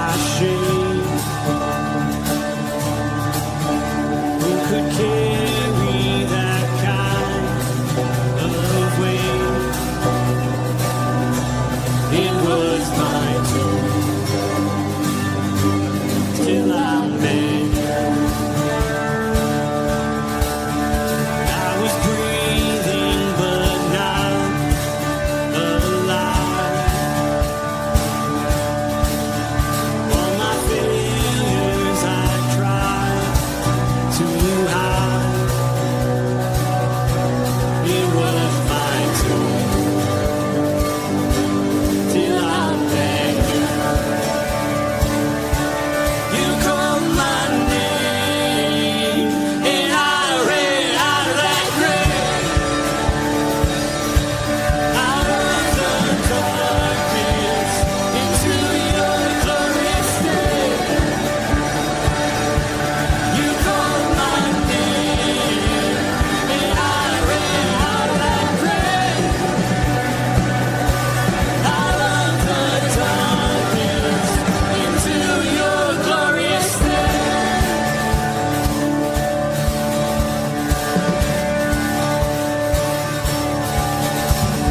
my shame. Who could carry that kind of weight? It was my turn till I met you. I was breathing but not alive. All my failures I tried to hide. It was my turn till I met you. You called my name and I ran out of that grave, out of the darkness into your glorious day. You called my name and I ran out of that grave, out of the darkness into your glorious day.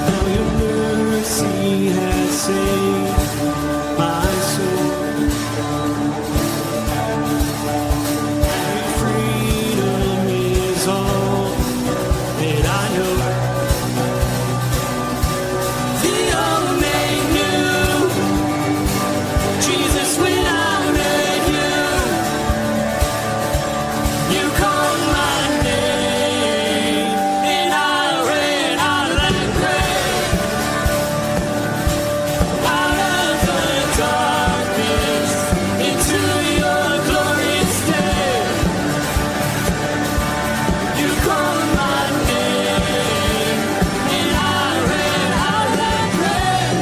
Now your mercy has saved my soul. And freedom is all that I know. The old man knew Jesus when I met you. You called my name and I ran out of that grave, out of the darkness into your glorious day. You called my name and I ran out of that grave,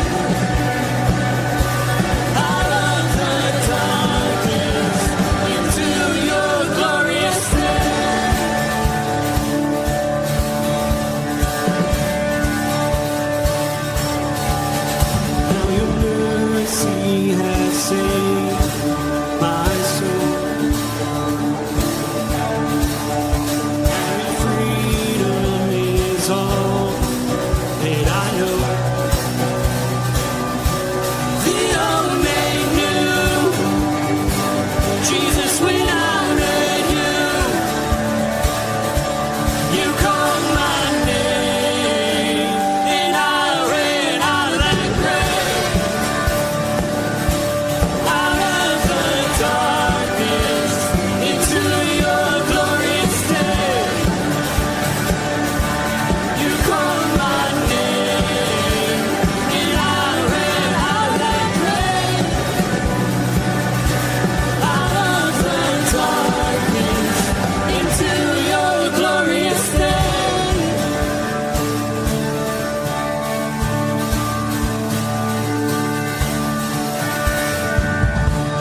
out of the darkness into your glorious day. Now your mercy has saved my soul. And freedom is all that I know. The old man knew Jesus when I met you. You called my name and I ran out of that grave, out of the darkness into your glorious day. You called my name and I ran out of that grave, out of the darkness into your glorious day.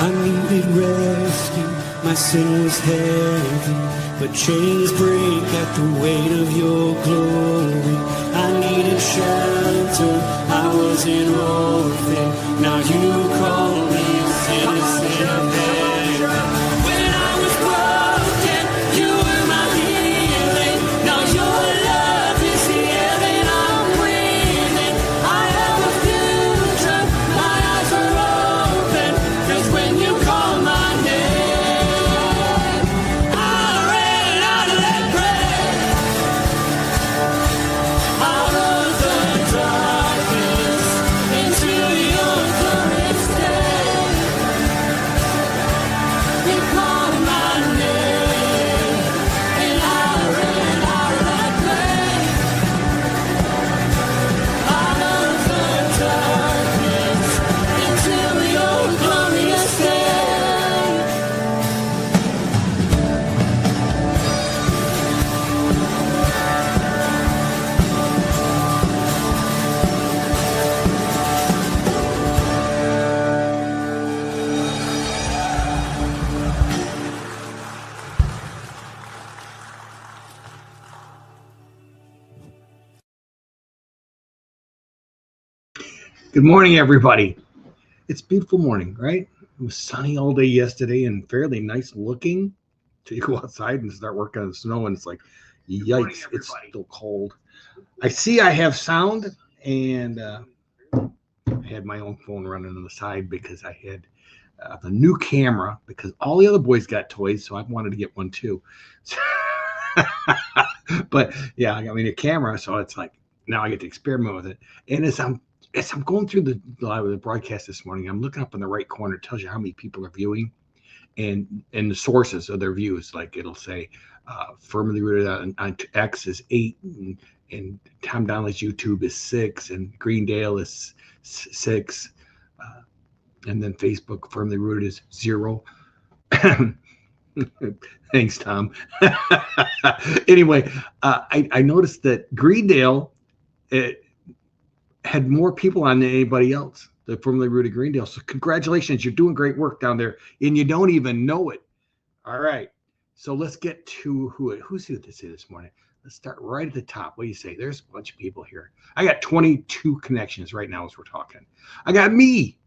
I needed rescue, my sin was heavy, but chains break at the weight of your glory. I needed shelter, I was an orphan, now you call me a citizen there. When I was broken, you were my healing, now your love is the air that I'm breathing. I have a future, my eyes are open, 'cause when you call my name, I ran out of that grave, out of the darkness into your glorious day. You called my name and I ran out of that grave, out of the darkness into your glorious day. Good morning, everybody. It's a beautiful morning, right? It was sunny all day yesterday and fairly nice looking. So you go outside and start working on the snow, and it's like, yikes, it's still cold. I see I have sound, and I had my own phone running on the side because I had the new camera because all the other boys got toys, so I wanted to get one too. But yeah, I mean a camera, so it's like now I get to experiment with it. And as I'm going through the broadcast this morning, I'm looking up in the right corner. It tells you how many people are viewing and the sources of their views. Like it'll say firmly rooted on X is 8, and Tom Donnelly's YouTube is 6, and Greendale is 6, and then Facebook firmly rooted is 0. Thanks, Tom. Anyway, I noticed that Greendale it had more people on than anybody else. The formerly rooted Greendale. So congratulations, you're doing great work down there, and you don't even know it. All right. So let's get to who's who this is this morning. Let's start right at the top. What do you say? There's a bunch of people here. I got 22 connections right now as we're talking. I got me.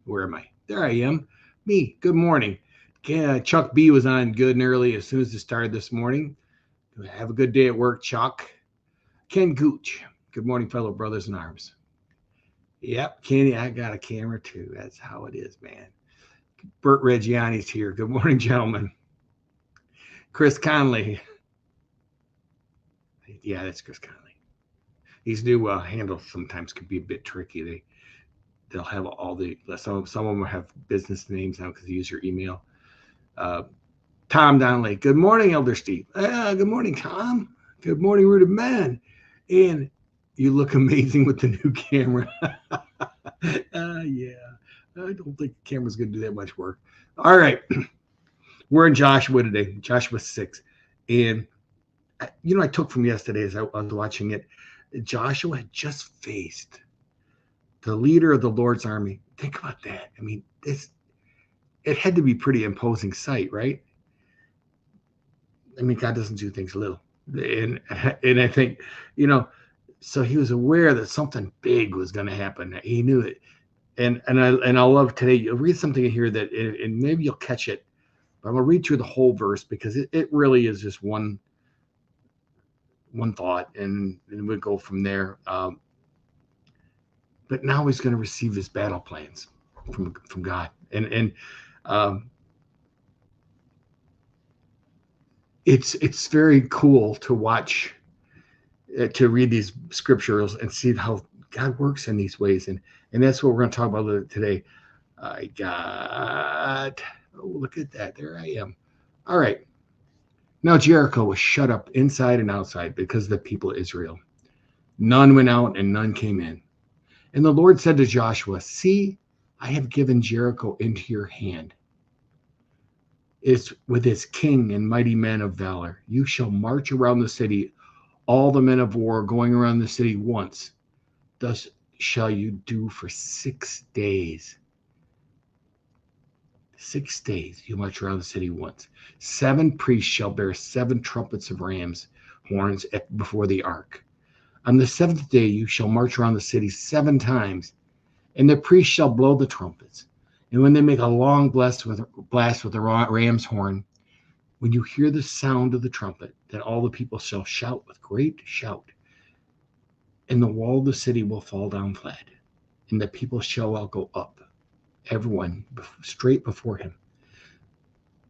Where am I? There I am. Me. Good morning. Chuck B was on good and early as soon as it started this morning. Have a good day at work, Chuck. Ken Gooch. Good morning, fellow brothers in arms. Yep, Kenny, I got a camera too. That's how it is, man. Bert Reggiani's here. Good morning, gentlemen. Chris Conley. Yeah, that's Chris Conley. These new handles sometimes can be a bit tricky. They'll have all the some of them have business names now because they use your email. Tom Donnelly. Good morning, Elder Steve. Good morning, Tom. Good morning, Rooted Man. And you look amazing with the new camera. Yeah, I don't think the camera's going to do that much work. All right. We're in Joshua today, Joshua 6. And, I took from yesterday as I was watching it, Joshua had just faced the leader of the Lord's army. Think about that. I mean, it had to be pretty imposing sight, right? I mean, God doesn't do things little. And I think, so he was aware that something big was going to happen. He knew it. And I love today. You'll read something in here that, and maybe you'll catch it. But I'm gonna read through the whole verse because it really is just one thought, and we'll go from there. But now he's going to receive his battle plans from God, and it's very cool to watch, to read these scriptures and see how God works in these ways, and that's what we're going to talk about today. I got, oh, look at that, there I am. All right. Now Jericho was shut up inside and outside because of the people of Israel. None went out and none came in. And the Lord said to Joshua, see, I have given Jericho into your hand. It's with its king and mighty men of valor. You shall march around the city, all the men of war going around the city once. Thus shall you do for 6 days. 6 days you march around the city once. 7 priests shall bear 7 trumpets of ram's horns before the ark. On the 7th day you shall march around the city 7 times, and the priests shall blow the trumpets. And when they make a long blast with the ram's horn, when you hear the sound of the trumpet, then all the people shall shout with great shout, and the wall of the city will fall down flat, and the people shall all go up, everyone straight before him.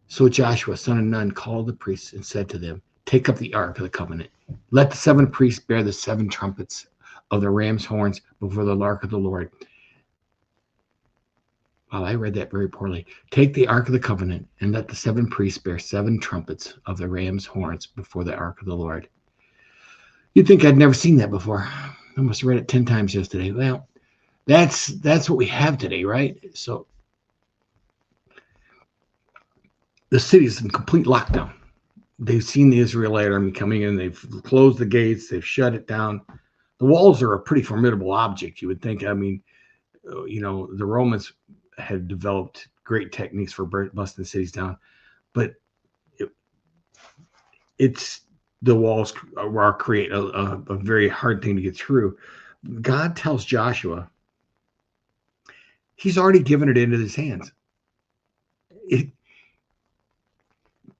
So Joshua, son of Nun, called the priests and said to them, take up the ark of the covenant. Let the 7 priests bear the 7 trumpets of the ram's horns before the ark of the Lord. Wow, I read that very poorly. Take the ark of the covenant and let the 7 priests bear 7 trumpets of the ram's horns before the ark of the Lord. You'd think I'd never seen that before. I must have read it 10 times yesterday. Well, that's what we have today, right? So the city's in complete lockdown. They've seen the Israelite army coming in. They've closed the gates. They've shut it down. The walls are a pretty formidable object, you would think. I mean, the Romans had developed great techniques for busting cities down, but it's the walls are create a very hard thing to get through. God tells Joshua he's already given it into his hands.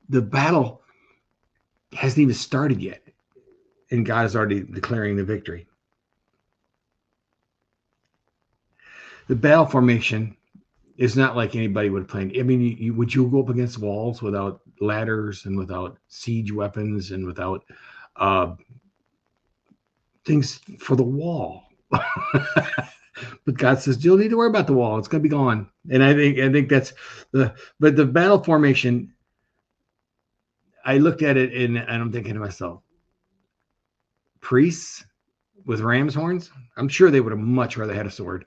the battle hasn't even started yet, and God is already declaring the victory. The battle formation is not like anybody would have planned. I mean, would you go up against walls without ladders and without siege weapons and without things for the wall? But God says, you don't need to worry about the wall. It's going to be gone. And I think that's but the battle formation, I looked at it and I'm thinking to myself, priests with ram's horns, I'm sure they would have much rather had a sword.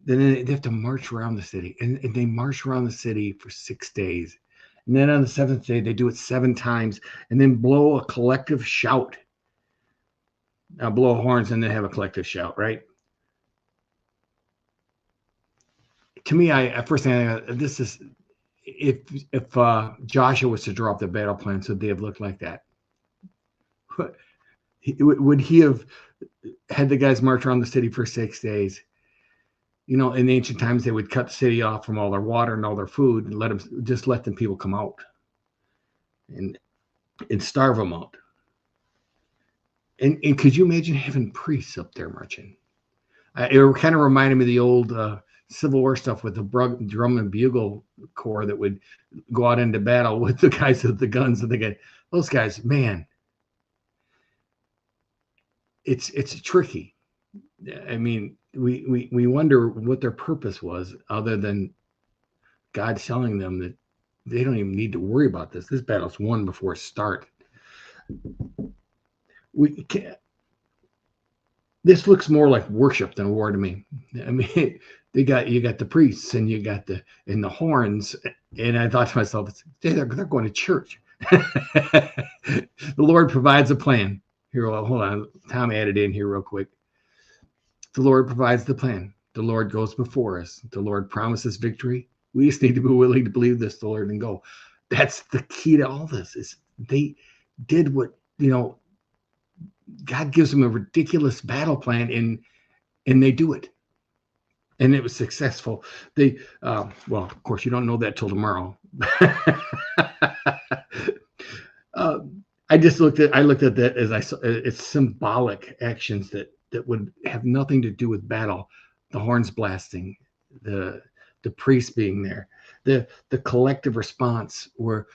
Then they have to march around the city, and they march around the city for 6 days. And then on the seventh day, they do it 7 times and then blow a collective shout. Now blow horns and then have a collective shout, right? To me, I first thing this is if Joshua was to draw up the battle plan, so they have looked like that. Would he have had the guys march around the city for 6 days? You know, in ancient times, they would cut the city off from all their water and all their food and let them people come out and starve them out. And could you imagine having priests up there marching? It kind of reminded me of the old Civil War stuff with the drum and bugle corps that would go out into battle with the guys with the guns. And those guys, man, it's tricky. I mean, we wonder what their purpose was, other than God telling them that they don't even need to worry about this. This battle's won before it starts. We can't. This looks more like worship than war to me. I mean, you got the priests and you got the horns, and I thought to myself, they're going to church. The Lord provides a plan. Here, hold on. Tom added in here real quick. The Lord provides the plan. The Lord goes before us. The Lord promises victory. We just need to be willing to believe this, the Lord, and go. That's the key to all this. Is they did what, God gives them a ridiculous battle plan, and they do it. And it was successful. Well, of course, you don't know that till tomorrow. I looked at that as it's symbolic actions that would have nothing to do with battle. The horns blasting, the priest being there, the collective response where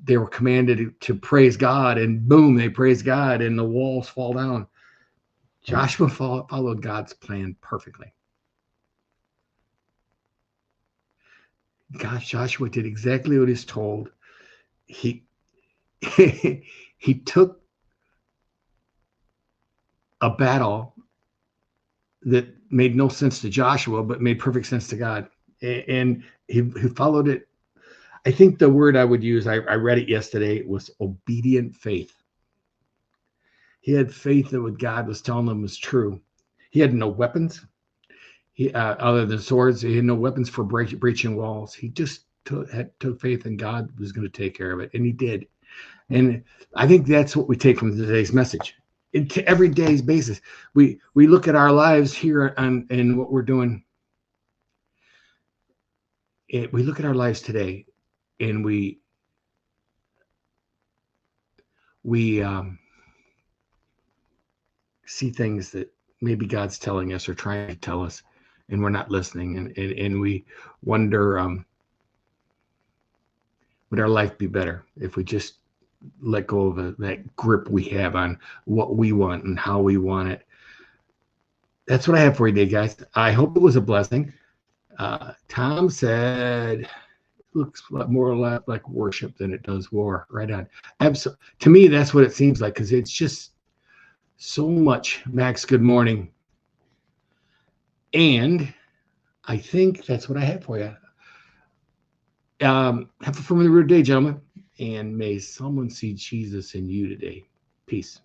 they were commanded to praise God, and boom, they praise God, and the walls fall down. Joshua followed God's plan perfectly. Joshua did exactly what he's told. He took a battle that made no sense to Joshua, but made perfect sense to God. And he followed it. I think the word I would use, I read it yesterday, was obedient faith. He had faith that what God was telling him was true. He had no weapons. Other than swords, he had no weapons for breaching walls. He just took faith in God was going to take care of it, and he did. And I think that's what we take from today's message. To every day's basis, we look at our lives here and what we're doing. We look at our lives today, and we see things that maybe God's telling us or trying to tell us, and we're not listening, and we wonder, would our life be better if we just let go of that grip we have on what we want and how we want it? That's what I have for you today, guys. I hope it was a blessing. Tom said, looks more or less like worship than it does war. Right on. Absolutely. To me, that's what it seems like, because it's just so much. Max, good morning. And I think that's what I have for you. Have a firmly rooted day, gentlemen. And may someone see Jesus in you today. Peace.